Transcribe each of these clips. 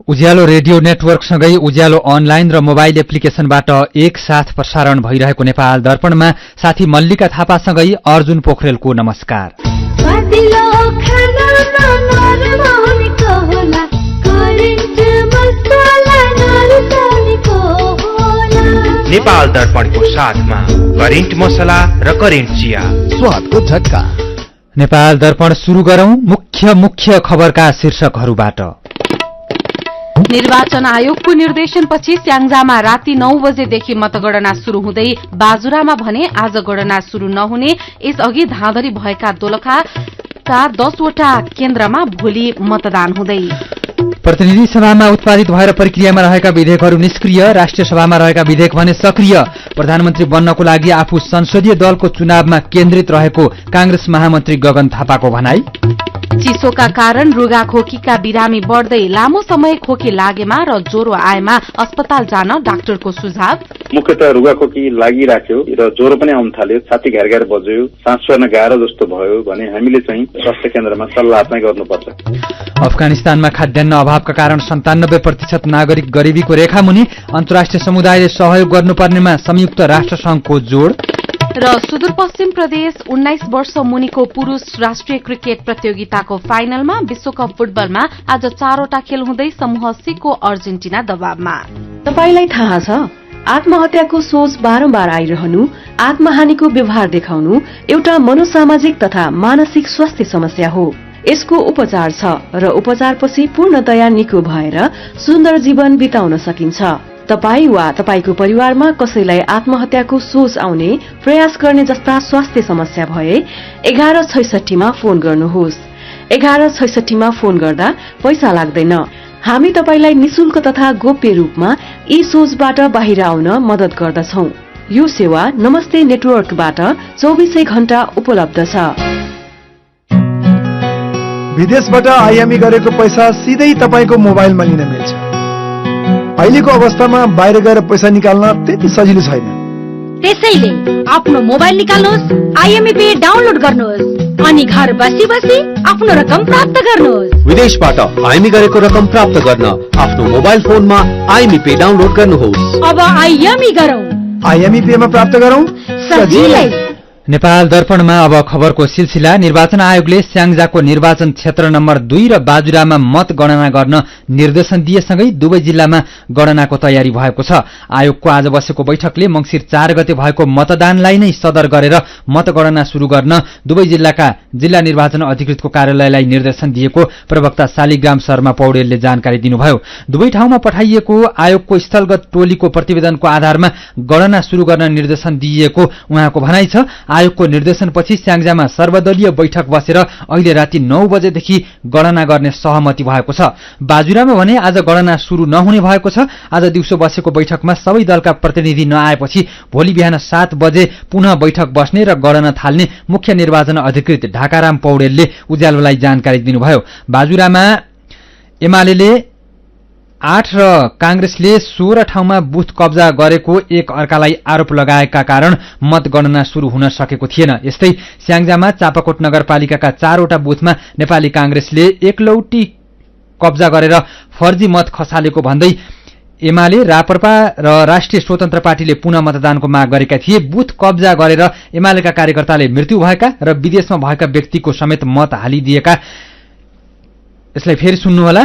उज्यालो radio नेटवर्कसँगै उज्यालो online र mobile एप्लिकेशनबाट एकसाथ प्रसारण भइरहेको नेपाल दर्पणमा साथी मल्लिका थापासँगै अर्जुन पोखरेलको नमस्कार। नेपाल दर्पणको साथमा करेन्ट मसला र करेन्ट चिया, स्वादको झट्का। नेपाल दर्पण सुरु गरौं मुख्य खबरका शीर्षकहरूबाट। निर्वाचन आयोगको निर्देशनपछि स्याङ्जामा राति 9 बजेदेखि मतगणना शुरू हुँदै बाजुरामा भने आज गणना शुरू नहुने, यसअघि धाँधरी भएका दोलखाका 10 वटा केन्द्रमा भोलि मतदान हुँदै। प्रतिनिधि सभामा उत्पादित भएर प्रक्रियामा रहेका विधेयकहरू निष्क्रिय, राष्ट्रिय सभामा रहेका विधेयक भने सक्रिय। प्रधानमन्त्री बन्नको लागि आफू संसदीय दलको चुनावमा केन्द्रित रहेको कांग्रेस महामन्त्री गगन थापाको भनाई। चिसोका कारण रुगा खोकीका बिरामी बढ्दै, लामो समय खोकी लागेमा र ज्वरो आएमा अस्पताल जान डाक्टरको सुझाव। मुख्यतः रुगा खोकी लागिराख्यो र ज्वरो पनि आउन थाल्यो, छाती घ्यार बज्यो, सास फेर्न गाह्रो जस्तो भयो भने हामीले चाहिँ स्वास्थ्य केन्द्रमा सल्लाह नै गर्नुपर्छ। अफगानिस्तानमा खाद्यान्न अभावका कारण 97% नागरिक गरिबीको रेखामुनि, अन्तर्राष्ट्रिय समुदायले सहयोग गर्नुपर्नेमा संयुक्त राष्ट्र संघको जोड। र सुदूरपश्चिम प्रदेश 19 वर्ष मुनिको पुरूष राष्ट्रिय क्रिकेट प्रतियोगिताको फाइनलमा विश्वकप फुटबलमा आज 4 वटा खेल हुँदै समूह सी को अर्जेन्टिना दबावमा। तपाईलाई थाहा छ, आत्महत्याको सोच बारम्बार आइरहनु, आत्महानिको व्यवहार देखाउनु एउटा मनोसामाजिक तथा मानसिक स्वास्थ्य समस्या हो। यसको उपचार छ र उपचारपछि पूर्णतया निको भएर सुन्दर जीवन बिताउन सकिन्छ। तपाई वा तपाईको परिवारमा कसैलाई आत्महत्याको सोच आउने, प्रयास गर्ने जस्ता स्वास्थ्य समस्या भए 1166 मा फोन गर्नुहोस्। 1166 मा फोन गर्दा पैसा लाग्दैन। हामी तपाईलाई निशुल्क तथा गोप्य रूपमा यी सोचबाट बाहिर आउन मद्दत गर्दछौं। यो सेवा नमस्ते नेटवर्कबाट 24 घण्टा उपलब्ध छ। विदेशबाट आयामी गरेको पैसा सिधै तपाईको मोबाइलमा लिन मिल्छ। अहिलेको अवस्थामा बाहिर गएर पैसा निकाल्न त्यति सजिलो छैन। त्यसैले आफ्नो मोबाइल निकाल्नुहोस्, आइएमई पे डाउनलोड गर्नुहोस् अनि घर बसी बसी आफ्नो रकम प्राप्त गर्नुहोस्। विदेशबाट आइएमई गरेको रकम प्राप्त गर्न आफ्नो मोबाइल फोनमा आइएमई पे डाउनलोड गर्नुहोस्। अब आइएमई गरौँ, आइएमई पे मा प्राप्त गरौँ सजिलै। नेपाल दर्पणमा अब खबरको सिलसिला। निर्वाचन आयोगले स्याङ्जाको निर्वाचन क्षेत्र नम्बर 2 र बाजुरामा मत गणना गर्न निर्देशन दिएसँगै दुवै जिल्लामा गणनाको तयारी भएको छ। आयोगको आज बसेको बैठकले मंसिर 4 गते भएको मतदानलाई नै सदर गरेर मतगणना शुरू गर्न दुवै जिल्लाका जिल्ला निर्वाचन अधिकृतको कार्यालयलाई निर्देशन दिएको प्रवक्ता शालिग्राम शर्मा पौडेलले जानकारी दिनुभयो। दुवै ठाउँमा पठाइएको आयोगको स्थलगत टोलीको प्रतिवेदनको आधारमा गणना शुरू गर्न निर्देशन दिइएको उहाँको भनाइ छ। आयोगको निर्देशनपछि स्याङ्जामा सर्वदलीय बैठक बसेर अहिले राति 9 बजेदेखि गणना गर्ने सहमति भएको छ। बाजुरामा भने आज गणना शुरू नहुने भएको छ। आज दिउँसो बसेको बैठकमा सबै दलका प्रतिनिधि नआएपछि भोलि बिहान 7 बजे पुनः बैठक बस्ने र गणना थाल्ने मुख्य निर्वाचन अधिकृत ढाकाराम पौडेलले उज्यालोलाई जानकारी दिनुभयो। बाजुरामा एमाले 8 र कांग्रेसले 16 ठाउँमा बुथ कब्जा गरेको एक अर्कालाई आरोप लगाएका कारण मतगणना शुरू हुन सकेको थिएन। यस्तै स्याङ्जामा चापाकोट नगरपालिकाका 4 वटा बुथमा नेपाली कांग्रेसले एकलौटी कब्जा गरेर फर्जी मत खसालेको भन्दै एमाले, राप्रपा र राष्ट्रिय स्वतन्त्र पार्टीले पुनः मतदानको माग गरेका थिए। बुथ कब्जा गरेर एमालेका कार्यकर्ताले मृत्यु भएका र विदेशमा भएका व्यक्तिको समेत मत हालिदिएका। यसलाई फेरि सुन्नुहोला।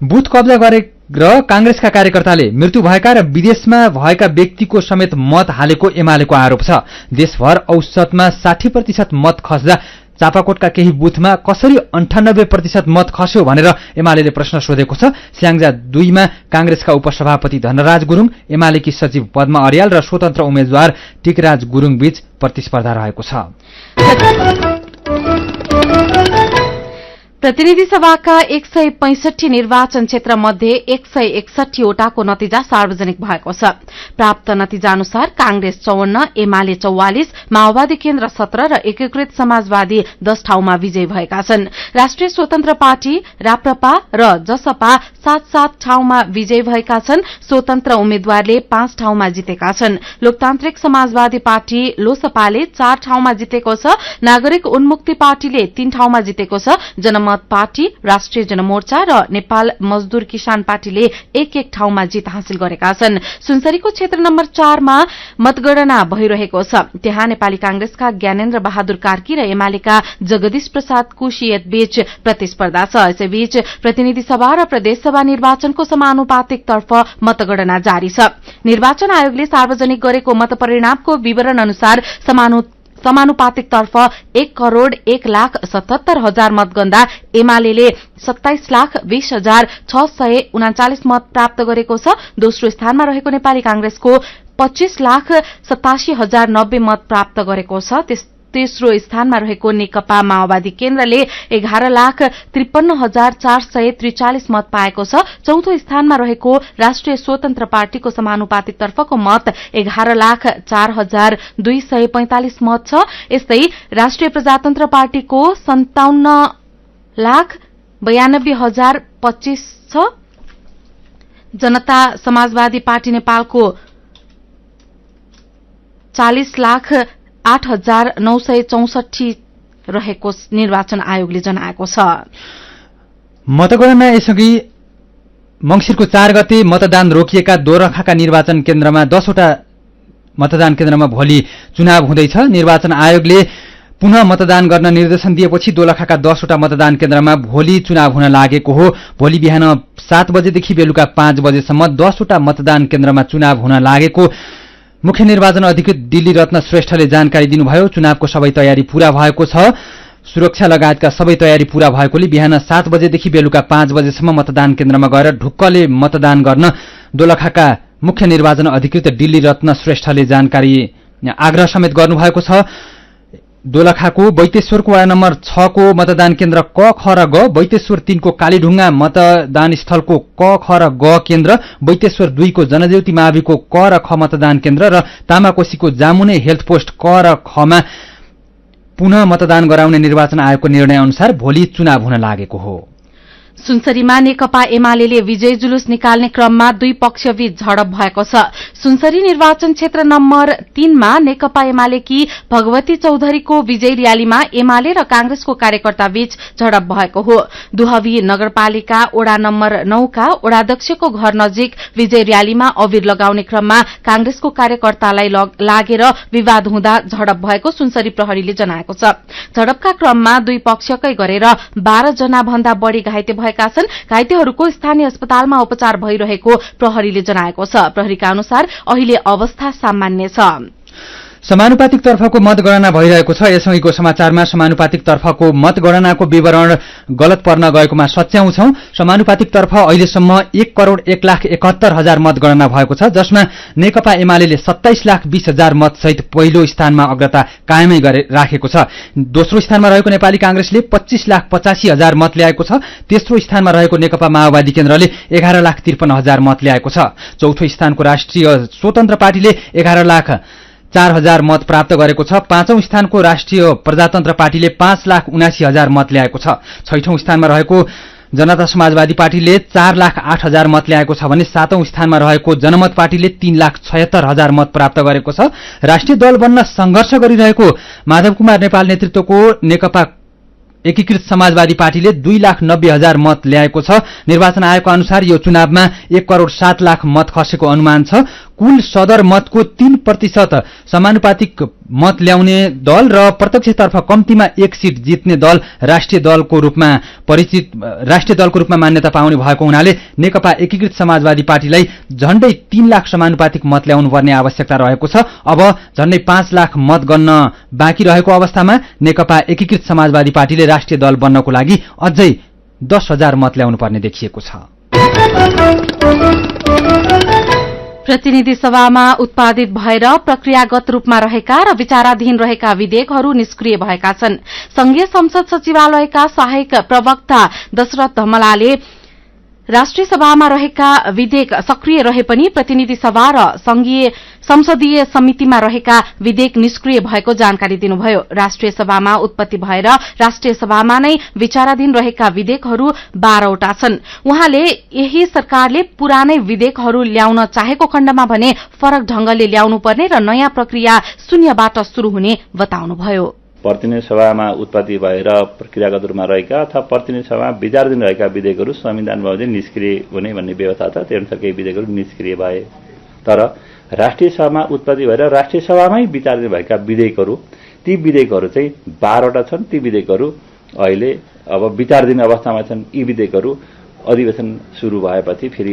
बुथ कब्जा गरे र कांग्रेसका कार्यकर्ताले मृत्यु भएका र विदेशमा भएका व्यक्तिको समेत मत हालेको एमालेको आरोप छ। देशभर औसतमा 60% मत खस्दा चापाकोटका केही बुथमा कसरी 98% मत खस्यो भनेर एमालेले प्रश्न सोधेको छ। स्याङ्जा 2 मा कांग्रेसका उपसभापति धनराज गुरुङ, एमालेकी सचिव पद्मा अर्याल र स्वतन्त्र उम्मेद्वार टिकराज गुरुङ बीच प्रतिस्पर्धा रहेको छ। प्रतिनिधि सभाका 165 निर्वाचन क्षेत्र मध्ये 161 वटाको नतिजा सार्वजनिक भएको छ। प्राप्त नतिजा अनुसार कांग्रेस 54, एमाले 44, माओवादी केन्द्र 17 र एकीकृत समाजवादी 10 ठाउँमा विजयी भएका छन्। राष्ट्रिय स्वतन्त्र पार्टी, राप्रपा र जसपा 7-7 ठाउँमा विजयी भएका छन्। स्वतन्त्र उम्मेद्वारले 5 ठाउँमा जितेका छन्। लोकतान्त्रिक समाजवादी पार्टी लोसपाले 4 ठाउँमा जितेको छ। नागरिक उन्मुक्ति पार्टीले 3 ठाउँमा जितेको छ। जनमत जनमत पार्टी, राष्ट्रिय जनमोर्चा र नेपाल मजदूर किसान पार्टीले एक एक ठाउँमा जित हासिल गरेका छन्। सुनसरीको क्षेत्र नम्बर 4 मा मतगणना भइरहेको छ। त्यहाँ नेपाली कांग्रेसका ज्ञानेन्द्र बहादुर कार्की र एमालेका जगदीश प्रसाद कुशियत बीच प्रतिस्पर्धा छ। यसैबीच प्रतिनिधि सभा र प्रदेशसभा निर्वाचनको समानुपातिक तर्फ मतगणना जारी छ। निर्वाचन आयोगले सार्वजनिक गरेको मतपरिणामको विवरण अनुसार समानुपातिक तर्फ 1,01,77,000 मतगन्दा एमाले 27,20,639 मत प्राप्त गरेको छ। दोस्रो स्थानमा रहेको नेपाली कांग्रेसको 25,87,090 मत प्राप्त गरेको छ। तेस्रो स्थानमा रहेको नेकपा माओवादी केन्द्रले 11,53,443 मत पाएको छ। चौथो स्थानमा रहेको राष्ट्रिय स्वतन्त्र पार्टीको समानुपातिक तर्फको मत 11,04,245 मत छ। यस्तै राष्ट्रिय प्रजातन्त्र पार्टीको 57,92,025 छ। जनता समाजवादी पार्टी नेपालको 40,08,964 रहेको निर्वाचन आयोगले जनाएको छ। मतगणना यसअघि मंगिरको 4 गते मतदान रोकिएका दोलखाका निर्वाचन केन्द्रमा 10 वटा मतदान केन्द्रमा भोलि चुनाव हुँदैछ। निर्वाचन आयोगले पुनः मतदान गर्न निर्देशन दिएपछि दोलखाका 10 वटा मतदान केन्द्रमा भोलि चुनाव हुन लागेको हो। भोलि बिहान 7 बजेदेखि बेलुका 5 बजेसम्म 10 वटा मतदान केन्द्रमा चुनाव हुन लागेको मुख्य निर्वाचन अधिकृत दिल्ली रत्न श्रेष्ठले जानकारी दिनुभयो। चुनावको सबै तयारी पूरा भएको छ। सुरक्षा लगायतका सबै तयारी पूरा भएकोले बिहान 7 बजेदेखि बेलुका 5 बजेसम्म मतदान केन्द्रमा गएर ढुक्कले मतदान गर्न दोलखाका मुख्य निर्वाचन अधिकृत दिल्ली रत्न श्रेष्ठले जानकारी आग्रह समेत गर्नुभएको छ। दोलखाको बैतेश्वरको वडा नम्बर 6 को मतदान केन्द्र क, ख र ग, बैतेश्वर 3 को कालीढुङ्गा मतदान स्थलको क, ख र ग केन्द्र, बैतेश्वर 2 को जनज्योति माविको क र ख मतदान केन्द्र र तामाकोशीको जामुने हेल्थ पोस्ट क र खमा पुनः मतदान गराउने निर्वाचन आयोगको निर्णय अनुसार भोलि चुनाव हुन लागेको हो। सुनसरीमा नेकपा एमाले विजय जुलुस निकाल्ने क्रममा दुई पक्षबीच झडप भएको छ। सुनसरी निर्वाचन क्षेत्र नम्बर 3 मा नेकपा एमालेकी भगवती चौधरीको विजय र्यालीमा एमाले र कांग्रेसको कार्यकर्ताबीच झडप भएको हो। दुहवी नगरपालिका वडा नम्बर 9 का वडाध्यक्षको घर नजिक विजय र्यालीमा अबिर लगाउने क्रममा कांग्रेसको कार्यकर्तालाई लागेर विवाद हुँदा झडप भएको सुनसरी प्रहरीले जनाएको छ। झडपका क्रममा दुई पक्षकै गरेर 12 जना भन्दा बढ़ी घाइते भएका छन्। घाइतेहरूको स्थानीय अस्पतालमा उपचार भइरहेको प्रहरीले जनाएको छ। प्रहरीका अनुसार अहिले अवस्था सामान्य छ। समानुपातिक तर्फको मतगणना भइरहेको छ। यसअघिको समाचारमा समानुपातिक तर्फको मतगणनाको विवरण गलत पर्न गएकोमा सच्याउँछौं। समानुपातिक तर्फ अहिलेसम्म 1,01,71,000 मतगणना भएको छ, जसमा नेकपा एमाले 27,20,000 मत सहित पहिलो स्थानमा अग्रता कायमै राखेको छ। दोस्रो स्थानमा रहेको नेपाली कांग्रेसले 25,85,000 मत ल्याएको छ। तेस्रो स्थानमा रहेको नेकपा माओवादी केन्द्रले 11,53,000 मत ल्याएको छ। चौथो स्थानको राष्ट्रिय स्वतन्त्र पार्टीले 11,04,000 मत प्राप्त गरेको छ। पाँचौं स्थानको राष्ट्रिय प्रजातन्त्र पार्टीले 5,79,000 मत ल्याएको छ। छैठौं स्थानमा रहेको जनता समाजवादी पार्टीले 4,08,000 मत ल्याएको छ भने सातौं स्थानमा रहेको जनमत पार्टीले 3,76,000 मत प्राप्त गरेको छ। राष्ट्रिय दल बन्न संघर्ष गरिरहेको माधव कुमार नेपाल नेतृत्वको नेकपा एकीकृत समाजवादी पार्टीले 2,90,000 मत ल्याएको छ। निर्वाचन आयोगको अनुसार यो चुनावमा 1,07,00,000 मत खसेको अनुमान छ। कुल सदर मतको 3% समानुपातिक मत ल्याउने दल र प्रत्यक्षतर्फ कम्तीमा 1 सीट जित्ने दल राष्ट्रिय दलको रूपमा मान्यता पाउने भएको हुनाले नेकपा एकीकृत समाजवादी पार्टीलाई झण्डै 3 लाख समानुपातिक मत ल्याउनु पर्ने आवश्यकता रहेको छ। अब झण्डै 5 लाख मत गन्न बाँकी रहेको अवस्थामा नेकपा एकीकृत समाजवादी पार्टीले राष्ट्रिय दल बन्नको लागि अझै 10,000 मत ल्याउनु पर्ने देखिएको छ। प्रतिनिधि सभामा उत्पादित भएर प्रक्रियागत रूपमा रहेका र विचाराधीन रहेका विधेयकहरू निष्क्रिय भएका छन्। संघीय संसद सचिवालयका सहायक प्रवक्ता दशरथ धमलाले राष्ट्रिय सभामा रहेका विधेयक सक्रिय रहे पनि प्रतिनिधि सभा र संसदीय समितिमा रहेका विधेयक निष्क्रिय भएको जानकारी दिनुभयो। राष्ट्रिय सभामा उत्पत्ति भएर राष्ट्रिय सभामा नै विचाराधीन रहेका विधेयकहरू 12 वटा छन्। उहाँले यही सरकारले पुरानै विधेयकहरू ल्याउन चाहेको खण्डमा भने फरक ढंगले ल्याउनुपर्ने र नयाँ प्रक्रिया शून्यबाट शुरू हुने बताउनुभयो। प्रतिनिधि सभामा उत्पत्ति भएर प्रक्रियागत रूपमा रहेका अथवा प्रतिनिधि सभामा विचाराधीन रहेका विधेयकहरू संविधान बमोजिम निष्क्रिय हुने भन्ने व्यवस्था छ। त्यसअनुसार केही विधेयकहरू निष्क्रिय भए। तर राष्ट्रिय सभामा उत्पत्ति भएर राष्ट्रिय सभामै विचाराधीन भएका विधेयकहरू, ती विधेयकहरू चाहिँ 12वटा छन्। ती विधेयकहरू अहिले अब विचाराधीन अवस्थामा छन्। यी विधेयकहरू अधिवेशन सुरु भएपछि फेरि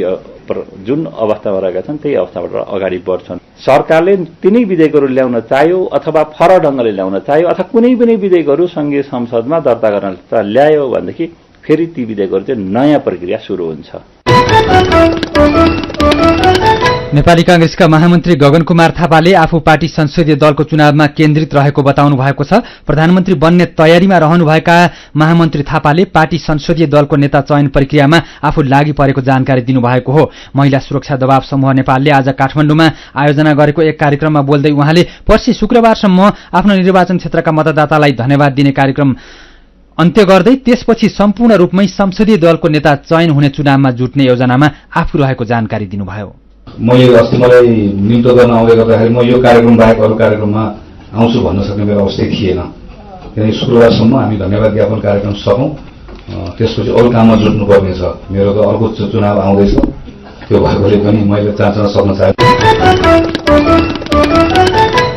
जुन अवस्थामा रहेका छन् त्यही अवस्थाबाट अगाडि बढ्छन्। सरकारले तिनै विधेयकहरू ल्याउन चाह्यो अथवा फरक ढङ्गले ल्याउन चाह्यो अथवा कुनै पनि विधेयकहरू संघीय संसदमा दर्ता गर्न ल्यायो भनेदेखि फेरि ती विधेयकहरू चाहिँ नयाँ प्रक्रिया सुरु हुन्छ। नेपाली कांग्रेसका महामन्त्री गगन कुमार थापाले आफू पार्टी संसदीय दलको चुनावमा केन्द्रित रहेको बताउनु भएको छ। प्रधानमन्त्री बन्ने तयारीमा रहनुभएका महामन्त्री थापाले पार्टी संसदीय दलको नेता चयन प्रक्रियामा आफू लागि परेको जानकारी दिनुभएको हो। महिला सुरक्षा दबाव समूह नेपालले आज काठमाडौँमा आयोजना गरेको एक कार्यक्रममा बोल्दै उहाँले पर्सि शुक्रबारसम्म आफ्नो निर्वाचन क्षेत्रका मतदातालाई धन्यवाद दिने कार्यक्रम अन्त्य गर्दै त्यसपछि सम्पूर्ण रूपमै संसदीय दलको नेता चयन हुने चुनावमा जुट्ने योजनामा आफू रहेको जानकारी दिनुभयो। मैले अस्ति मलाई नियुक्त गर्न आउँदै गर्दाखेरि म यो कार्यक्रम बाहेक अरू कार्यक्रममा आउँछु भन्न सक्ने मेरो अवस्था थिएन। किनकि शुक्रबारसम्म हामी धन्यवाद ज्ञापन कार्यक्रम सकौँ, त्यसपछि अरू काममा जुट्नुपर्ने छ। मेरो त अर्को चुनाव आउँदैछ, त्यो भएकोले पनि मैले चाँचन सक्न चाहे।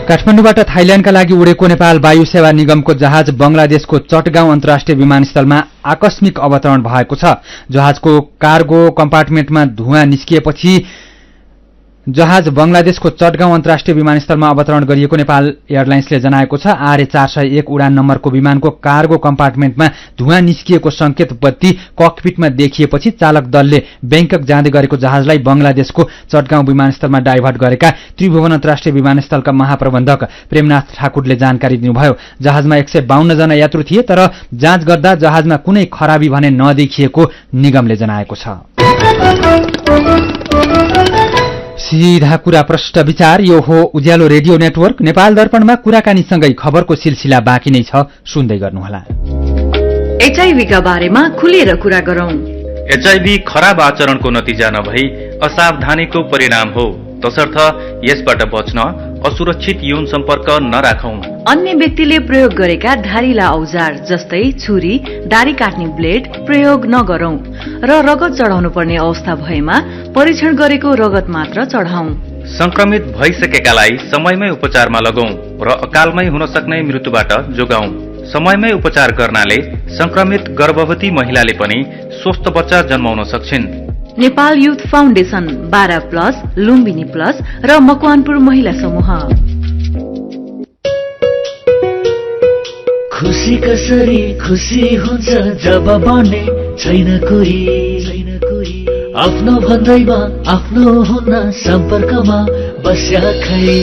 काठमाडौँबाट थाइल्याण्डका लागि उडेको नेपाल वायु सेवा निगमको जहाज बंगलादेशको चटगाउँ अन्तर्राष्ट्रिय विमानस्थलमा आकस्मिक अवतरण भएको छ। जहाजको कार्गो कम्पार्टमेन्टमा धुवाँ निस्किएपछि जहाज बंगलादेशको चटगाउँ अन्तर्राष्ट्रिय विमानस्थलमा अवतरण गरिएको नेपाल एयरलाइन्सले जनाएको छ। AR401 उडान नम्बरको विमानको कार्गो कम्पार्टमेन्टमा धुवाँ निस्किएको संकेत बत्ती ककपिटमा देखिएपछि चालक दलले बैंकक जाँदै गरेको जहाजलाई बंगलादेशको चटगाउँ विमानस्थलमा डाइभर्ट गरेका त्रिभुवन अन्तर्राष्ट्रिय विमानस्थलका महाप्रबन्धक प्रेमनाथ ठाकुरले जानकारी दिनुभयो। जहाजमा 152 जना यात्रु थिए, तर जाँच गर्दा जहाजमा कुनै खराबी भने नदेखिएको निगमले जनाएको छ। सीधा कुरा प्रष्ट विचार, यो हो उज्यालो रेडियो नेटवर्क। नेपाल दर्पणमा कुराकानीसँगै खबरको सिलसिला बाँकी नै छ, सुन्दै गर्नुहोला। HIV का बारेमा खुलेर कुरा गरौं। HIV खराब आचरणको नतिजा नभई असावधानीको परिणाम हो, तसर्थ यसबाट बच्न असुरक्षित यौन सम्पर्क नराखौं। अन्य व्यक्तिले प्रयोग गरेका धारिला औजार जस्तै छुरी, दारी काट्ने ब्लेड प्रयोग नगरौं र रगत चढाउनु पर्ने अवस्था भएमा परीक्षण गरेको रगत मात्र चढाउँ। संक्रमित भइसकेकालाई समयमै उपचारमा लगाउँ र अकालमै हुन सक्ने मृत्युबाट जोगाउँ। समयमै उपचार गर्नाले संक्रमित गर्भवती महिलाले पनि स्वस्थ बच्चा जन्माउन सक्छिन्। Nepal youth foundation, 12+ Lumbini plus र मकवानपुर महिला समूह। खुसी कसरी खुसी हुन्छ जब बने छैन कोही आफ्नो भन्दैमा आफ्नो हुन सम्पर्कमा बस्या खै।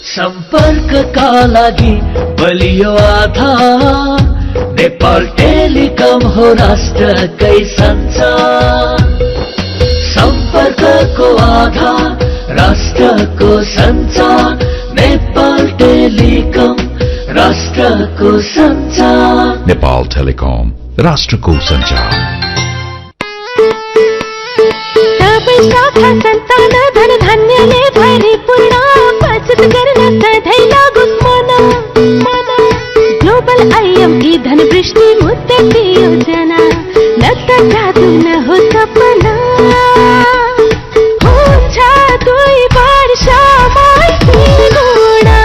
सम्पर्कका लागि बलियो आधार नेपाल टेलिकम हो राष्ट्रकै सञ्चार। सम्पर्कको आधार राष्ट्रको सञ्चार, नेपाल टेलिकम राष्ट्रको सञ्चार। नेपाल टेलिकम राष्ट्रको सञ्चार। सबै शाखा सन्तान धन धान्यले भरिपूर्ण, बचत गर्न सधैँ लागोस् मन। ग्लोबल IME धनवृष्टि मुद्दती योजना, न त जादु न हो सपना। हुन्छ 2 वर्षमा गुणा।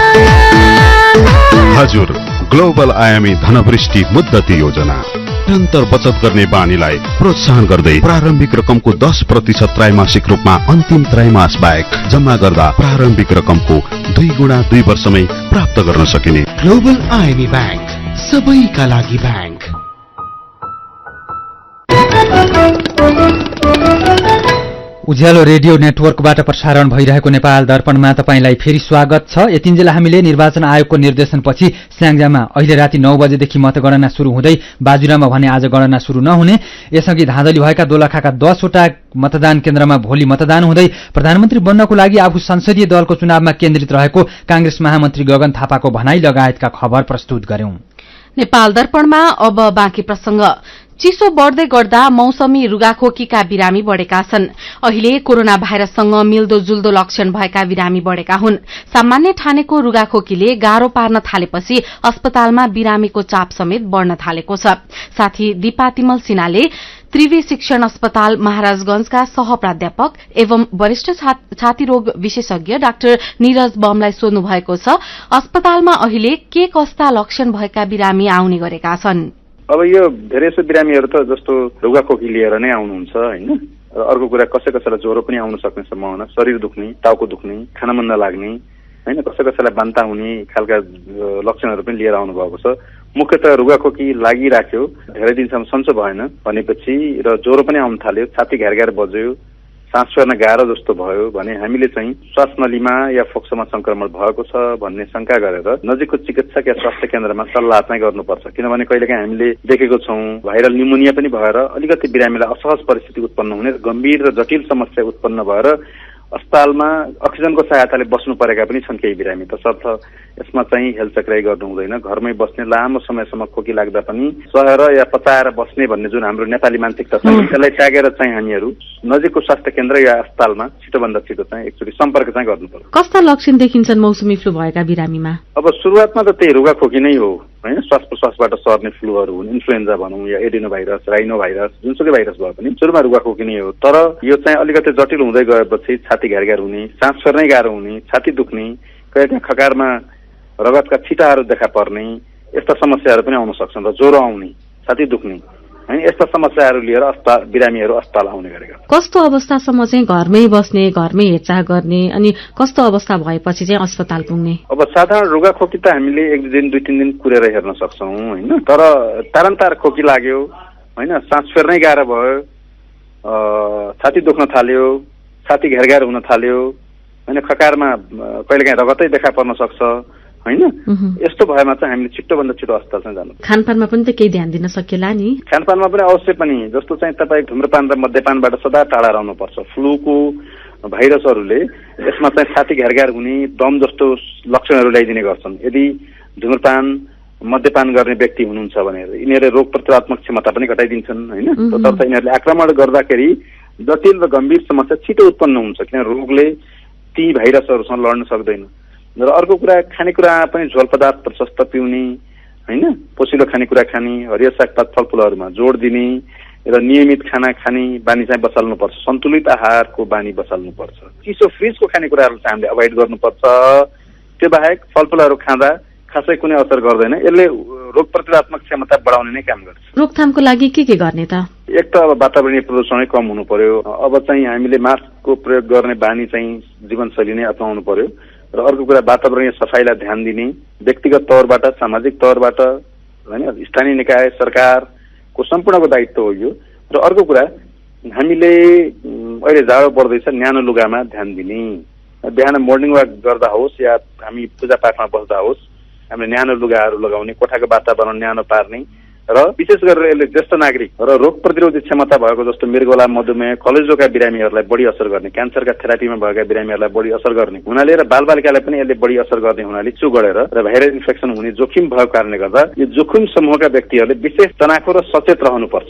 हजुर, ग्लोबल IME धनवृष्टि मुद्दती योजना निरन्तर बचत गर्ने बानीलाई प्रोत्साहन गर्दै प्रारम्भिक रकमको 10% त्रैमासिक रूपमा अन्तिम त्रैमास बाहेक जम्मा गर्दा प्रारम्भिक रकमको 2 गुणा 2 वर्षमै प्राप्त गर्न सकिने। ग्लोबल IME ब्याङ्क, सबैका लागि ब्याङ्क। उज्यालो रेडियो नेटवर्कबाट प्रसारण भइरहेको नेपाल दर्पणमा तपाईंलाई फेरि स्वागत छ। यतिन्जेल हामीले निर्वाचन आयोगको निर्देशनपछि स्याङ्जामा अहिले राति 9 बजेदेखि मतगणना शुरू हुँदै बाजुरामा भने आज गणना शुरू नहुने, यसअघि धाँधली भएका दोलखाका 10 वटा मतदान केन्द्रमा भोलि मतदान हुँदै प्रधानमन्त्री बन्नको लागि आफू संसदीय दलको चुनावमा केन्द्रित रहेको कांग्रेस महामन्त्री गगन थापाको भनाई लगायतका खबर प्रस्तुत गर्यौं। नेपाल दर्पणमा अब बाँकी प्रसंग। चिसो बढ़दै गर्दा मौसमी रुगाखोकीका बिरामी बढ़ेका छन्। अहिले कोरोना भाइरससँग मिल्दोजुल्दो लक्षण भएका बिरामी बढ़ेका हुन्। सामान्य ठानेको रुगाखोकीले गाह्रो पार्न थालेपछि अस्पतालमा बिरामीको चाप समेत बढ़न थालेको छ। साथी दिपा तिमल सिन्हाले त्रिवी शिक्षण अस्पताल महाराजगंजका सहप्राध्यापक एवं वरिष्ठ छाती रोग विशेषज्ञ डाक्टर नीरज बमलाई सोध्नु भएको छ, अस्पतालमा अहिले के कस्ता लक्षण भएका बिरामी आउने गरेका छन्? अब यो धेरै जसो बिरामीहरू त जस्तो रुगाखोकी लिएर नै आउनुहुन्छ हैन। र अर्को कुरा कसैलाई ज्वरो पनि आउन सक्ने सम्भावना, शरीर दुख्ने, टाउको दुख्ने, खाना मन नलाग्ने हैन, कसैलाई बान्ता हुने खालका लक्षणहरू पनि लिएर आउनु भएको छ। मुख्यतः रुगाखोकी लागिराख्यो, धेरै दिनसम्म सन्चो भएन भनेपछि र ज्वरो पनि आउन थाल्यो, छाती घ्यार बज्यो, सास फेर्न गाह्रो जस्तो भयो भने हामीले चाहिँ श्वास नलीमा या फोक्सोमा संक्रमण भएको छ भन्ने शंका गरेर नजिकको चिकित्सक या स्वास्थ्य केन्द्रमा सल्लाह चाहिँ गर्नुपर्छ। किनभने कहिलेकाहीँ हामीले देखेको छौं भाइरल न्युमोनिया पनि भएर अलिकति बिरामीलाई असहज परिस्थिति उत्पन्न हुने, गम्भीर र जटिल समस्या उत्पन्न भएर अस्पतालमा अक्सिजनको सहायताले बस्नु परेका पनि छन् केही बिरामी। तसर्थ यसमा चाहिँ हेलचक्राइ गर्नु हुँदैन। घरमै बस्ने, लामो समयसम्म खोकी लाग्दा पनि सहेर या पचाएर बस्ने भन्ने जुन हाम्रो नेपाली मानसिकता छ त्यसलाई त्यागेर चाहिँ हामीहरू नजिकको स्वास्थ्य केन्द्र या अस्पतालमा छिटोभन्दा छिटो चाहिँ एकचोटि सम्पर्क चाहिँ गर्नुपर्छ। कस्ता लक्षण देखिन्छन् मौसमी फ्लू भएका बिरामीमा? अब सुरुवातमा त त्यही रुगाखोकी नै हो हैन, श्वास प्रश्वासबाट सर्ने फ्लूहरू हुन्, इन्फ्लुएन्जा भनौँ या एडिनो भाइरस, राइनो भाइरस, जुनसुकै भाइरस भए पनि सुरुमा रुगाखोकी नै हो। तर यो चाहिँ अलिकति जटिल हुँदै गएपछि छाती घ्यार हुने, सास फेर्नै गाह्रो हुने, छाती दुख्ने, कहिलेकाहीँ खकारमा रगतका छिटाहरू देखा पर्ने यस्ता समस्याहरू पनि आउन सक्छन् र ज्वरो आउने, छाती दुख्ने हैन, यस्ता समस्याहरू लिएर बिरामीहरू अस्पताल आउने गरेका। कस्तो अवस्थासम्म चाहिँ घरमै बस्ने, घरमै हेरचाह गर्ने अनि कस्तो अवस्था भएपछि चाहिँ अस्पताल पुग्ने? अब साधारण रुगाखोकी त हामीले एक दिन 2-3 दिन कुरेर हेर्न सक्छौं हैन, तर तारन्तार खोकी लाग्यो हैन, सास फेर्नै गाह्रो भयो, छाती दुख्न थाल्यो, छाती घ्यार हुन थाल्यो हैन, खकारमा कहिलेकाहीँ रगतै देखा पर्न सक्छ हैन, यस्तो भएमा चाहिँ हामीले छिटोभन्दा छिटो अस्पताल चाहिँ जानु। खानपानमा पनि त केही ध्यान दिन सकिएला नि? खानपानमा पनि अवश्य पनि, जस्तो चाहिँ तपाईँ धुम्रपान र मद्यपानबाट सदा टाढा रहनुपर्छ। फ्लूको भाइरसहरूले यसमा चाहिँ छाती घ्यार हुने, दम जस्तो लक्षणहरू ल्याइदिने गर्छन्। यदि धुम्रपान मद्यपान गर्ने व्यक्ति हुनुहुन्छ भने यिनीहरूले रोग प्रतिरोधात्मक क्षमता पनि घटाइदिन्छन् हैन। तसर्थ यिनीहरूले आक्रमण गर्दाखेरि जटिल र गम्भीर समस्या छिटो उत्पन्न हुन्छ, किन रोगले ती भाइरसहरूसँग लड्न सक्दैन। र अर्को कुरा खानेकुरा पनि झोल पदार्थ प्रशस्त पिउने हैन, पोसिलो खानेकुरा खाने, हरियो सागपात फलफुलहरूमा जोड दिने र नियमित खाना खाने बानी चाहिँ बसाल्नुपर्छ। सन्तुलित आहारको बानी बसाल्नुपर्छ। चिसो फ्रिजको खानेकुराहरू चाहिँ हामीले अभोइड गर्नुपर्छ। त्यो बाहेक फलफुलहरू खाँदा खासै कुनै असर गर्दैन, यसले रोग प्रतिरोधात्मक क्षमता बढाउने नै काम गर्छ। रोकथामको लागि के गर्ने त? एक त अब वातावरणीय प्रदूषणै कम हुनु पर्यो। अब चाहिँ हामीले मास्कको प्रयोग गर्ने बानी चाहिँ जीवनशैली नै अपनाउनु पर्यो। र अर्को कुरा वातावरणीय सफाइलाई ध्यान दिने, व्यक्तिगत तौरबाट, सामाजिक तौरबाट हैन, स्थानीय निकाय सरकारको सम्पूर्णको दायित्व हो यो। र अर्को कुरा हामीले अहिले जाडो बढ्दैछ, न्यानो लुगामा ध्यान दिने। बिहान मोर्निङ वाक गर्दा होस् या हामी पूजापाठमा बस्दा होस्, हामीले न्यानो लुगाहरू लगाउने, कोठाको वातावरण न्यानो पार्ने र विशेष गरेर यसले ज्येष्ठ नागरिक र रोग प्रतिरोधी क्षमता भएको जस्तो मृगोला, मधुमेह, कलेजोका बिरामीहरूलाई बढी असर गर्ने, क्यान्सरका थेरापीमा भएका बिरामीहरूलाई बढी असर गर्ने हुनाले र बालबालिकालाई पनि यसले बढी असर गर्ने हुनाले चु गढेर र भाइरल इन्फेक्सन हुने जोखिम भएको कारणले गर्दा यो जोखिम समूहका व्यक्तिहरूले विशेष तनाखो र सचेत रहनुपर्छ।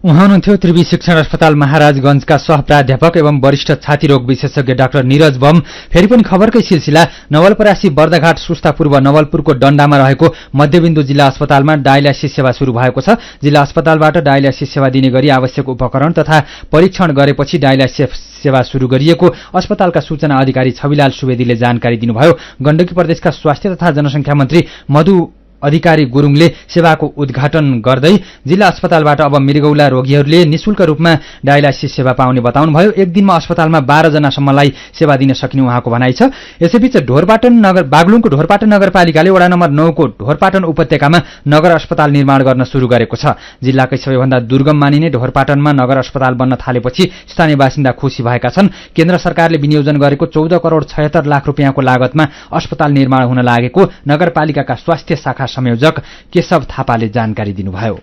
उहाँ हुनुहुन्थ्यो त्रिवी शिक्षण अस्पताल महाराजगंजका सहप्राध्यापक एवं वरिष्ठ छाती रोग विशेषज्ञ डाक्टर नीरज बम। फेरि पनि खबरकै सिलसिला नवलपरासी बर्दाघाट सुस्ता पूर्व नवलपुरको डण्डामा रहेको मध्यबिन्दु जिल्ला अस्पतालमा डायलाइसिस सेवा शुरू भएको छ। जिल्ला अस्पतालबाट डायलाइसिस सेवा दिने गरी आवश्यक उपकरण तथा परीक्षण गरेपछि डायलाइसिस सेवा शुरू गरिएको अस्पतालका सूचना अधिकारी छविलाल सुवेदीले जानकारी दिनुभयो। गण्डकी प्रदेशका स्वास्थ्य तथा जनसंख्या मन्त्री मधु अधिकारी गुरुङले सेवाको उद्घाटन गर्दै जिल्ला अस्पतालबाट अब मृगौला रोगीहरूले निशुल्क रूपमा डायलाइसिस सेवा पाउने बताउनुभयो। एक दिनमा अस्पतालमा 12 जनासम्मलाई सेवा दिन सकिने उहाँको भनाइ छ। यसैबीच बागलुङको ढोरपाटन नगरपालिकाले वडा नम्बर 9 को ढोरपाटन उपत्यकामा नगर अस्पताल निर्माण गर्न शुरू गरेको छ। जिल्लाकै सबैभन्दा दुर्गम मानिने ढोरपाटनमा नगर अस्पताल बन्न थालेपछि स्थानीय बासिन्दा खुसी भएका छन्। केन्द्र सरकारले विनियोजन गरेको 14 करोड 76 लाख रुपियाँको लागतमा अस्पताल निर्माण हुन लागेको नगरपालिकाका स्वास्थ्य शाखा संयोजक केशव थापाले जानकारी दिनुभयो।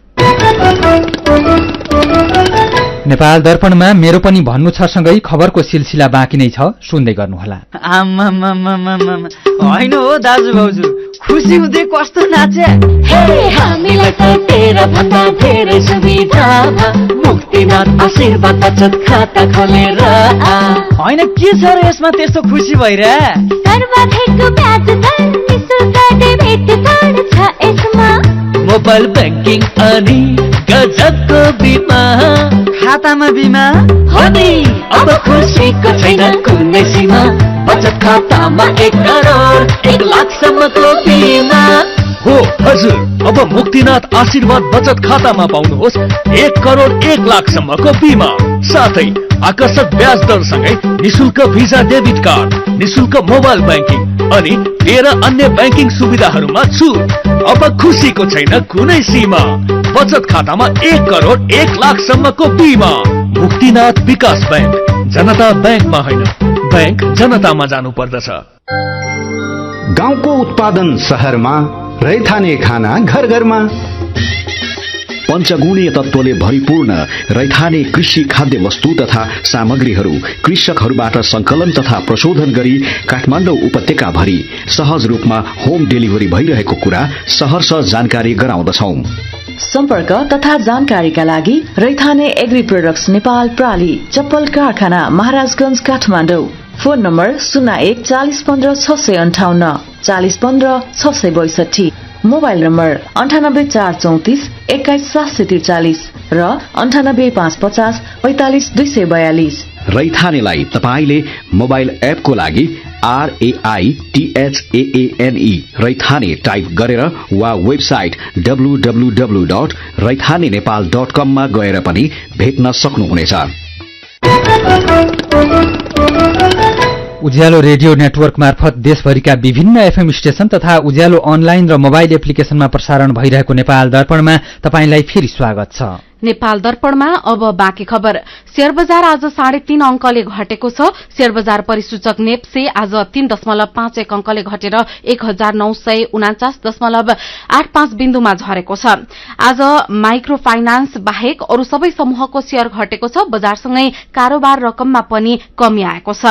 नेपाल दर्पणमा मेरो पनि भन्नु छ सँगै खबरको सिलसिला बाँकी नै छ, सुन्दै गर्नुहोला। होइन हो दाजु भाउजू, खुसी हुँदै कस्तो नाचे। हामीलाई त तेरा भन्दा धेरै सुविधा मुक्तिनाथ आशीर्वाद बचत खाता खोलेर। होइन के छ र यसमा त्यस्तो खुसी भइरा? सर्वाधिक ब्याज दर निशुल्क डेबिट कार्ड छ यसमा। मोबाइल ब्याङ्किङ अनि गजबको बिमा। खातामा बिमा हो नि, अब खुसीको छैन कुनै सीमा। बचत खातामा 1 करोड 1 लाखसम्मको बिमा। हो हजुर, अब मुक्तिनाथ आशीर्वाद बचत खातामा पाउनुहोस् 1 करोड 1 लाखसम्मको बिमा, साथै आकर्षक ब्याज दरसँगै निशुल्क भिजा डेबिट कार्ड, निशुल्क मोबाइल ब्याङ्किङ अनि 13 अन्य ब्याङ्किङ सुविधाहरूमा छुट। अब खुसीको छैन कुनै सीमा। बचत खातामा 1 करोड 1 लाखसम्मको बिमा। मुक्तिनाथ विकास ब्याङ्क, जनता ब्याङ्कमा होइन, ब्याङ्क जनतामा जानु पर्दछ। गाउँको उत्पादन शहरमा, रैथाने खाना घर घरमा। पञ्चगुणीय तत्त्वले भरिपूर्ण रैथाने कृषि खाद्य वस्तु तथा सामग्रीहरू कृषकहरूबाट संकलन तथा प्रशोधन गरी काठमाडौँ उपत्यका भरि सहज रूपमा होम डेलिभरी भइरहेको कुरा सहर्ष जानकारी गराउँदछौं। सम्पर्क तथा जानकारीका लागि रैथाने एग्री प्रोडक्ट्स नेपाल प्राली, चप्पल कारखाना, Maharajganj, Kathmandu. Phone number 01 40 15 658 40 15 662। Mobile number 98 434 21 743 र 98 550 45 242। रैथानेलाई तपाईले मोबाइल एपको लागि RAITHAANE रैथाने टाइप गरेर वा वेबसाइट www.raithanenepal.com मा गएर पनि भेट्न सक्नुहुनेछ। उज्यालो रेडियो नेटवर्क मार्फत देशभरिका विभिन्न एफएम स्टेशन तथा उज्यालो अनलाइन र मोबाइल एप्लिकेशनमा प्रसारण भइरहेको नेपाल दर्पणमा तपाईंलाई फेरि स्वागत छ। नेपाल दर्पणमा अब बाँकी खबर। शेयर बजार आज 3.5 अंकले घटेको छ। शेयर बजार परिसूचक नेप्से आज 3.51 अंकले घटेर 1949.85 बिन्दुमा झरेको छ। आज माइक्रो फाइनान्स बाहेक अरू सबै समूहको शेयर घटेको छ। बजारसँगै कारोबार रकममा पनि कमी आएको छ।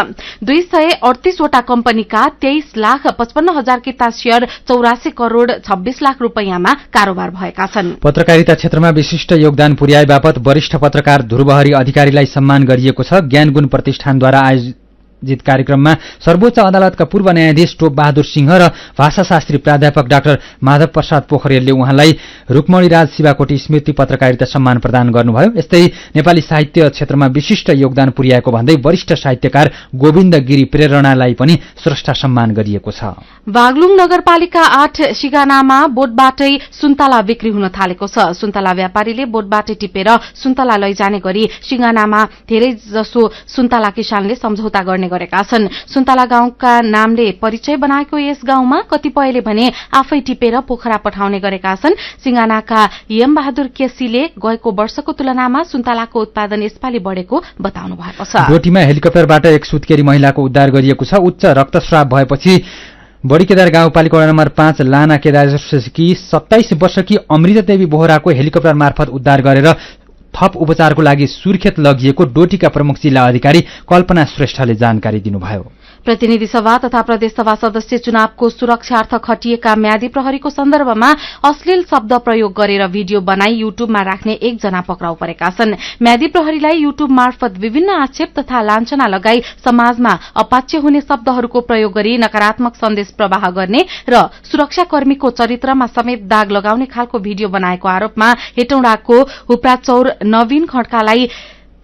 238 वटा कम्पनीका 23,55,000 किता शेयर 84 करोड़ 26 लाख रूपैयाँमा कारोबार भएका छन्। पत्रकारिता क्षेत्रमा विशिष्ट योगदान पुर्याए बापत वरिष्ठ पत्रकार ध्रुवहरि अधिकारीलाई सम्मान गरिएको छ। ज्ञानगुण प्रतिष्ठानद्वारा आयोजित कार्यक्रममा सर्वोच्च अदालतका पूर्व न्यायाधीश टोप बहादुर सिंह र भाषाशास्त्री प्राध्यापक डाक्टर माधव प्रसाद पोखरेलले उहाँलाई रुक्मणी राज शिवाकोटी स्मृति पत्रकारिता सम्मान प्रदान गर्नुभयो। यस्तै नेपाली साहित्य क्षेत्रमा विशिष्ट योगदान पुर्याएको भन्दै वरिष्ठ साहित्यकार गोविन्द गिरी प्रेरणालाई पनि स्रष्टा सम्मान गरिएको छ। बागलुङ नगरपालिका 8 सिगानामा बोटबाटै सुन्तला बिक्री हुन थालेको छ। सुन्तला व्यापारीले बोटबाटै टिपेर सुन्तला लैजाने गरी सिगानामा धेरै जसो सुन्तला किसानले सम्झौता गर्ने गरेका छन्। सुन्तला गाउँका नामले परिचय बनाएको यस गाउँमा कतिपयले भने आफै टिपेर पोखरा पठाउने गरेका छन्। सिंगानाका यम बहादुर केसीले गएको वर्षको तुलनामा सुन्तलाको उत्पादन यसपालि बढेको बताउनु भएको छ। डोटीमा हेलिकप्टरबाट एक सुत्केरी महिलाको उद्धार गरिएको छ। उच्च रक्तस्राव भएपछि बडीकेदार गाउँपालिका वडा नम्बर 5 लाना केदारकी 27 वर्षकी अमृता देवी बोहराको हेलिकप्टर मार्फत उद्धार गरेर थप उपचारको लागि सुर्खेत लगिएको डोटीका प्रमुख जिल्ला अधिकारी कल्पना श्रेष्ठले जानकारी दिनुभयो। प्रतिनिधि सभा तथा प्रदेश सभा सदस्य चुनावको सुरक्षार्थ खटिएका म्यादी प्रहरीको सन्दर्भमा अश्लील शब्द प्रयोग गरेर भिडियो बनाई युट्युबमा राख्ने एकजना पक्राउ परेका छन्। म्यादी प्रहरीलाई युट्युब मार्फत विभिन्न आक्षेप तथा लाञ्छना लगाई समाजमा अपाच्य हुने शब्दहरूको प्रयोग गरी नकारात्मक सन्देश प्रवाह गर्ने र सुरक्षाकर्मीको चरित्रमा समेत दाग लगाउने खालको भिडियो बनाएको आरोपमा हेटौडाको हुप्राचौर नवीन खड्कालाई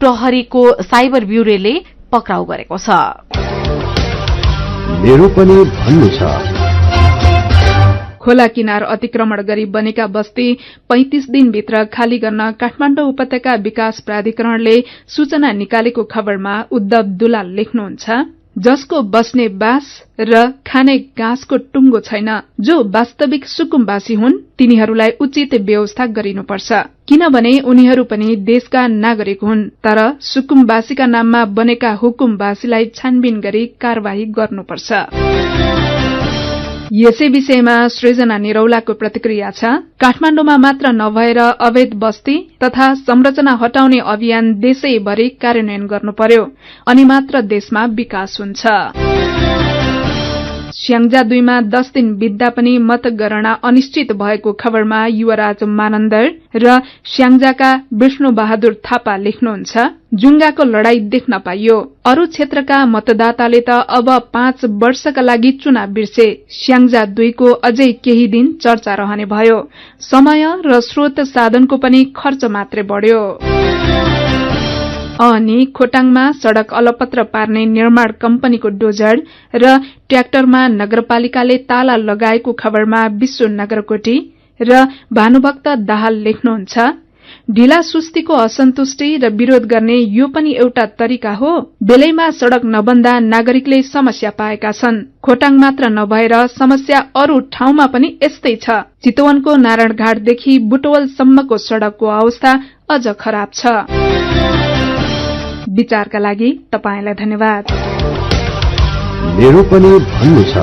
प्रहरीको साइबर ब्युरोले पक्राउ गरेको छ। मेरो पनि भन्नु छ। खोला किनार अतिक्रमण गरी बनेका बस्ती 35 दिनभित्र खाली गर्न काठमाडौँ उपत्यका विकास प्राधिकरणले सूचना निकालेको खबरमा उद्धव दुलाल लेख्नुहुन्छ, जसको बस्ने बास र खाने घाँसको टुङ्गो छैन, जो वास्तविक सुकुम्बासी हुन् तिनीहरूलाई उचित व्यवस्था गरिनुपर्छ, किनभने उनीहरू पनि देशका नागरिक हुन्। तर सुकुम्बासीका नाममा बनेका हुकुमबासीलाई छानबिन गरी कार्यवाही गर्नुपर्छ। यसै विषयमा सृजना निरौलाको प्रतिक्रिया छ। काठमाडौँमा मात्र नभएर अवैध बस्ती तथा संरचना हटाउने अभियान देशैभरि कार्यान्वयन गर्नु पर्यो, अनि मात्र देशमा विकास हुन्छ। स्याङ्जा 2 मा 10 दिन बित्दा पनि मतगणना अनिश्चित भएको खबरमा युवराज मानन्दर र स्याङ्जाका विष्णु बहादुर थापा लेख्नुहुन्छ, जुङ्गाको लडाई देख्न पाइयो। अरू क्षेत्रका मतदाताले त अब 5 वर्षका लागि चुनाव बिर्से। स्याङ्जा 2 को अझै केही दिन चर्चा रहने भयो। समय र स्रोत साधनको पनि खर्च मात्रै बढ्यो। अनि खोटाङमा सड़क अलपत्र पार्ने निर्माण कम्पनीको डोजर र ट्र्याक्टरमा नगरपालिकाले ताला लगाएको खबरमा विश्व नगरकोटी र भानुभक्त दाहाल लेख्नुहुन्छ, ढिला सुस्तीको असन्तुष्टि र विरोध गर्ने यो पनि एउटा तरिका हो। बेलैमा सड़क नबन्दा नागरिकले समस्या पाएका छन्। खोटाङ मात्र नभएर समस्या अरू ठाउँमा पनि यस्तै छ। चितवनको नारायणघाटदेखि बुटवलसम्मको सड़कको अवस्था अझ खराब छ। विचारका लागि तपाईलाई धन्यवाद। मेरो पनि भन्नु छ।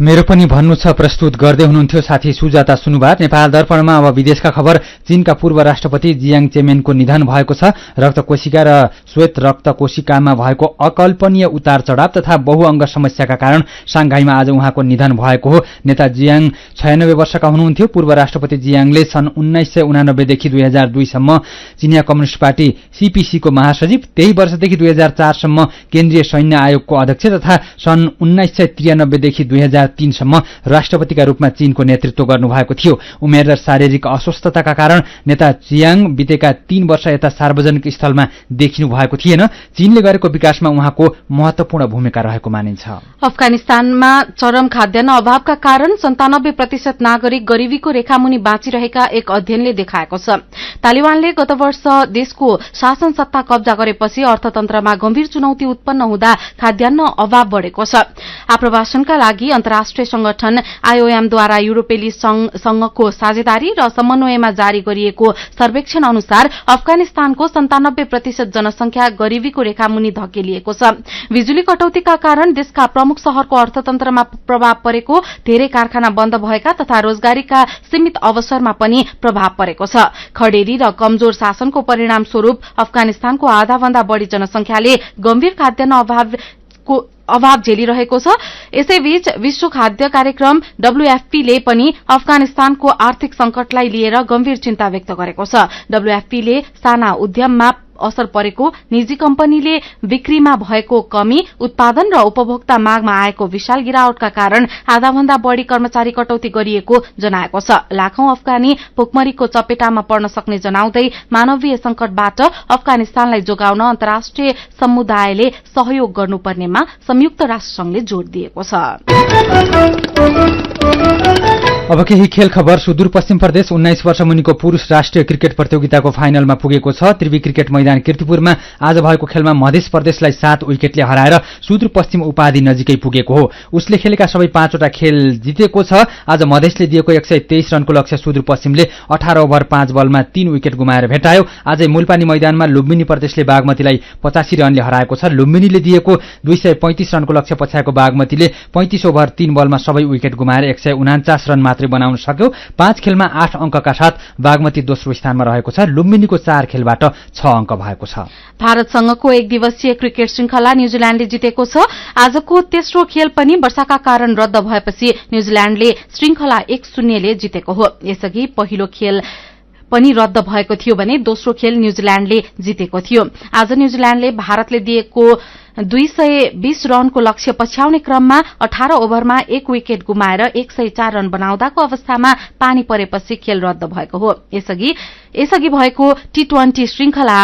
मेरो पनि भन्नु छ प्रस्तुत गर्दै हुनुहुन्थ्यो साथी सुजाता सुनुवार। नेपाल दर्पणमा अब विदेशका खबर। चीनका पूर्व राष्ट्रपति जियाङ चेमेनको निधन भएको छ। रक्तकोशिका र श्वेत रक्तकोशिकामा भएको अकल्पनीय उतार चढाव तथा बहुअङ्ग समस्याका कारण सांघाईमा आज उहाँको निधन भएको हो। नेता जियाङ 96 वर्षका हुनुहुन्थ्यो। पूर्व राष्ट्रपति जियाङले सन् 1989 देखि 2002 सम्म चिनिया कम्युनिस्ट पार्टी सीपीसी को महासचिव, त्यही वर्षदेखि 2004 सम्म केन्द्रीय सैन्य आयोगको अध्यक्ष तथा सन् 1993 देखि 2003 सम्म राष्ट्रपतिका रूपमा चीनको नेतृत्व गर्नुभएको थियो। उमेर र शारीरिक अस्वस्थताका कारण नेता जियाङ बितेका 3 वर्ष यता सार्वजनिक स्थलमा देखिनु भएको थिएन। चीनले गरेको विकासमा उहाँको महत्वपूर्ण भूमिका रहेको मानिन्छ। अफगानिस्तानमा चरम खाद्यान्न अभावका कारण 97% नागरिक गरीबीको रेखामुनि बाँचिरहेका एक अध्ययनले देखाएको छ। तालिबानले गत वर्ष देशको शासन सत्ता कब्जा गरेपछि अर्थतन्त्रमा गम्भीर चुनौती उत्पन्न हुँदा खाद्यान्न अभाव बढ़ेको छ। आप्रवासनका लागि अन्तर्राष्ट्रिय संगठन आईओएमद्वारा युरोपेली संघको साझेदारी र समन्वयमा जारी गरिएको सर्वेक्षण अनुसार अफगानिस्तानको 97% जनसंख्या गरीबीको रेखामुनि धकेलिएको छ। बिजुली कटौतीका कारण देशका प्रमुख शहरको अर्थतन्त्रमा प्रभाव परेको, धेरै कारखाना बन्द भएका तथा रोजगारीका सीमित अवसरमा पनि प्रभाव परेको छ। खडेरी र कमजोर शासनको परिणाम स्वरूप अफगानिस्तानको आधाभन्दा बढ़ी जनसंख्याले गम्भीर खाद्यान्न अभाव झेलिरहेको छ। यसैबीच विश्व खाद्य कार्यक्रम डब्ल्यूएफपी ले पनि अफगानिस्तानको आर्थिक संकटलाई लिएर गम्भीर चिन्ता व्यक्त गरेको छ। डब्ल्यूएफपी ले साना उद्यममा असर परेको, निजी कम्पनीले बिक्रीमा भएको कमी, उत्पादन र उपभोक्ता मागमा आएको विशाल गिरावटका कारण आधाभन्दा बढ़ी कर्मचारी कटौती गरिएको जनाएको छ। लाखौं अफगानी भोकमरीको चपेटामा पर्न सक्ने जनाउँदै मानवीय संकटबाट अफगानिस्तानलाई जोगाउन अन्तर्राष्ट्रिय समुदायले सहयोग गर्नुपर्नेमा संयुक्त राष्ट्रसंघले जोड़ दिएको छ। अब केही खेल खबर। सुदूरपश्चिम प्रदेश 19 वर्ष मुनिको पुरूष राष्ट्रिय क्रिकेट प्रतियोगिताको फाइनलमा पुगेको छ। त्रिवी क्रिकेट मैदान कीर्तिपुरमा आज भएको खेलमा मध्य प्रदेशलाई 7 विकेटले हराएर सुदूरपश्चिम उपाधि नजिकै पुगेको हो। उसले खेलेका सबै 5 वटा खेल जितेको छ। आज मधेसले दिएको 123 रनको लक्ष्य सुदूरपश्चिमले 18 ओभर 5 बलमा 3 विकेट गुमाएर भेटायो। आजै मूलपानी मैदानमा लुम्बिनी प्रदेशले बागमतीलाई 85 रनले हराएको छ। लुम्बिनीले दिएको 235 रनको लक्ष्य पछ्याएको बागमतीले 35 ओभर 3 बलमा सबै विकेट गुमाएर 149 रन मात्रै बनाउन सक्यो। 5 खेलमा 8 अंकका साथ बागमती दोस्रो स्थानमा रहेको छ। लुम्बिनीको 4 खेलबाट 6 अंक भएको छ। भारतसँगको एक दिवसीय क्रिकेट श्रृंखला न्यूजील्याण्डले जितेको छ। आजको तेस्रो खेल पनि वर्षाका कारण रद्द भएपछि न्यूजील्याण्डले श्रृंखला 1-0 ले जितेको हो। यसअघि पहिलो खेल पनि रद्द भएको थियो भने दोस्रो खेल न्यूजील्याण्डले जितेको थियो। आज न्यूजील्याण्डले भारतले दिएको 220 रनको लक्ष्य पछ्याउने क्रममा 18 ओभरमा 1 विकेट गुमाएर 104 रन बनाउँदाको अवस्थामा पानी परेपछि खेल रद्द भएको हो। यसअघि भएको टी20 श्रृंखला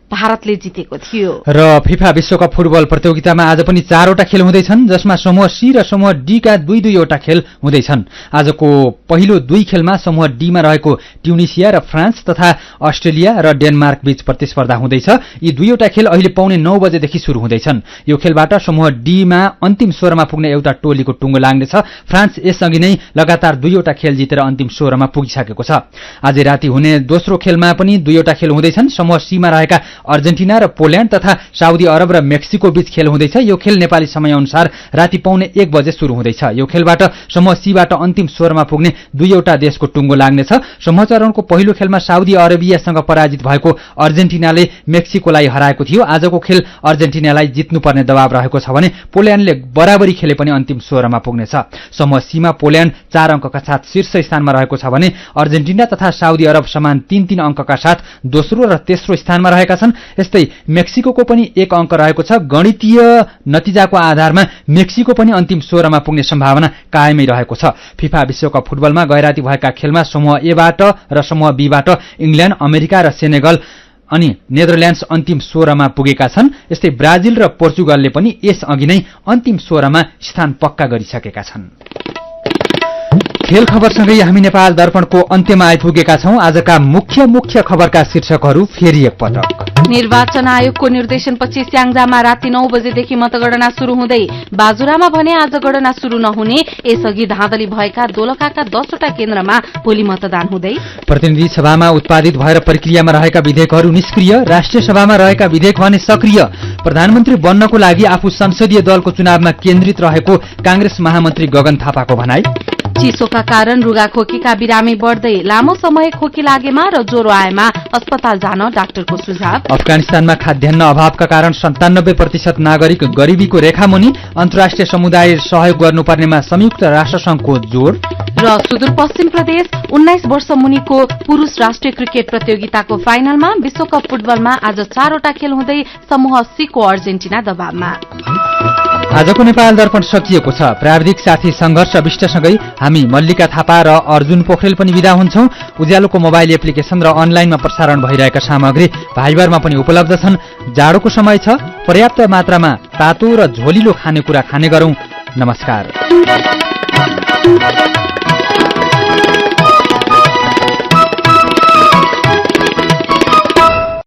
भारतले जितेको थियो। र फिफा विश्वकप फुटबल प्रतियोगितामा आज पनि 4 वटा खेल हुँदैछन्, जसमा समूह सी र समूह डी का 2-2 वटा खेल हुँदैछन्। आजको पहिलो 2 खेलमा समूह डी मा रहेको ट्युनिसिया र फ्रान्स तथा अस्ट्रेलिया र डेनमार्क बीच प्रतिस्पर्धा हुँदैछ। यी 2 वटा खेल अहिले पौने 9 बजेदेखि शुरू हुँदैछन्। यो खेलबाट समूह डी मा अन्तिम 16 मा पुग्ने एउटा टोलीको टुङ्गो लाग्नेछ। फ्रान्स यसअघि नै लगातार 2 वटा खेल जितेर अन्तिम 16 मा पुगिसकेको छ। आज राति हुने दोस्रो खेलमा पनि 2 वटा खेल हुँदैछन्। समूह सी मा रहेका अर्जेन्टिना र पोल्याण्ड तथा साउदी अरब र मेक्सिको बीच खेल हुँदैछ। यो खेल नेपाली समयअनुसार राति 1:15 बजे सुरु हुँदैछ। यो खेलबाट समूह सीबाट अन्तिम 16 मा पुग्ने दुईवटा देशको टुङ्गो लाग्नेछ। समूह चरणको पहिलो खेलमा साउदी अरेबियासँग पराजित भएको अर्जेन्टिनाले मेक्सिकोलाई हराएको थियो। आजको खेल अर्जेन्टिनालाई जित्नुपर्ने दबाव रहेको छ भने पोल्याण्डले बराबरी खेले पनि अन्तिम 16 मा पुग्नेछ। समूह सीमा पोल्याण्ड 4 अङ्कका साथ शीर्ष स्थानमा रहेको छ भने अर्जेन्टिना तथा साउदी अरब समान 3-3 अङ्कका साथ दोस्रो र तेस्रो स्थानमा रहेका छन्। यस्तै मेक्सिको पनि 1 अङ्क रहेको छ। गणितीय नतिजाको आधारमा मेक्सिको पनि अन्तिम 16 मा पुग्ने सम्भावना कायमै रहेको छ। फिफा विश्वकप फुटबलमा गैराती भएका खेलमा समूह एबाट र समूह बीबाट इङ्ल्याण्ड, अमेरिका र सेनेगल अनि नेदरल्याण्ड्स अन्तिम 16 मा पुगेका छन्। यस्तै ब्राजिल र पोर्चुगलले पनि यसअघि नै अन्तिम 16 मा स्थान पक्का गरिसकेका छन्। खेल खबरसँगै हामी नेपाल दर्पणको अन्त्यमा आइपुगेका छौं। आजका मुख्य खबरका शीर्षकहरू फेरि एकपटक। निर्वाचन आयोगको निर्देशनपछि स्याङ्जामा राति 9 बजेदेखि मतगणना शुरू हुँदै बाजुरामा भने आज गणना शुरू नहुने। यसअघि धाँधली भएका दोलखाका 10 वटा केन्द्रमा भोलि मतदान हुँदै। प्रतिनिधि सभामा उत्पादित भएर प्रक्रियामा रहेका विधेयकहरू निष्क्रिय, राष्ट्रिय सभामा रहेका विधेयक भने सक्रिय। प्रधानमन्त्री बन्नको लागि आफू संसदीय दलको चुनावमा केन्द्रित रहेको कांग्रेस महामन्त्री गगन थापाको भनाई। चिसोका कारण रुगाखोकीका बिरामी बढ्दै, लामो समय खोकी लागेमा र ज्वरो आएमा अस्पताल जान डाक्टरको सुझाव। अफगानिस्तानमा खाद्यान्न अभावका कारण 97% नागरिक गरिबीको रेखामुनि, अन्तर्राष्ट्रिय समुदाय सहयोग गर्नुपर्नेमा संयुक्त राष्ट्रसंघको जोड। र सुदूरपश्चिम प्रदेश 19 वर्ष मुनिको पुरूष राष्ट्रिय क्रिकेट प्रतियोगिताको फाइनलमा विश्वकप फुटबलमा आज 4 वटा खेल हुँदै समूह सी को अर्जेन्टिना दबावमा। आजको नेपाल दर्पण सकिएको छ। प्राविधिक साथी संघर्ष विष्टसँगै हामी मल्लिका थापा र अर्जुन पोखरेल पनि विदा हुन्छौं। उज्यालोको मोबाइल एप्लिकेशन र अनलाइनमा प्रसारण भइरहेका सामग्री भाइबरमा पनि उपलब्ध छन्। जाडोको समय छ, पर्याप्त मात्रामा तातो र झोलिलो खानेकुरा खाने गरौं। नमस्कार।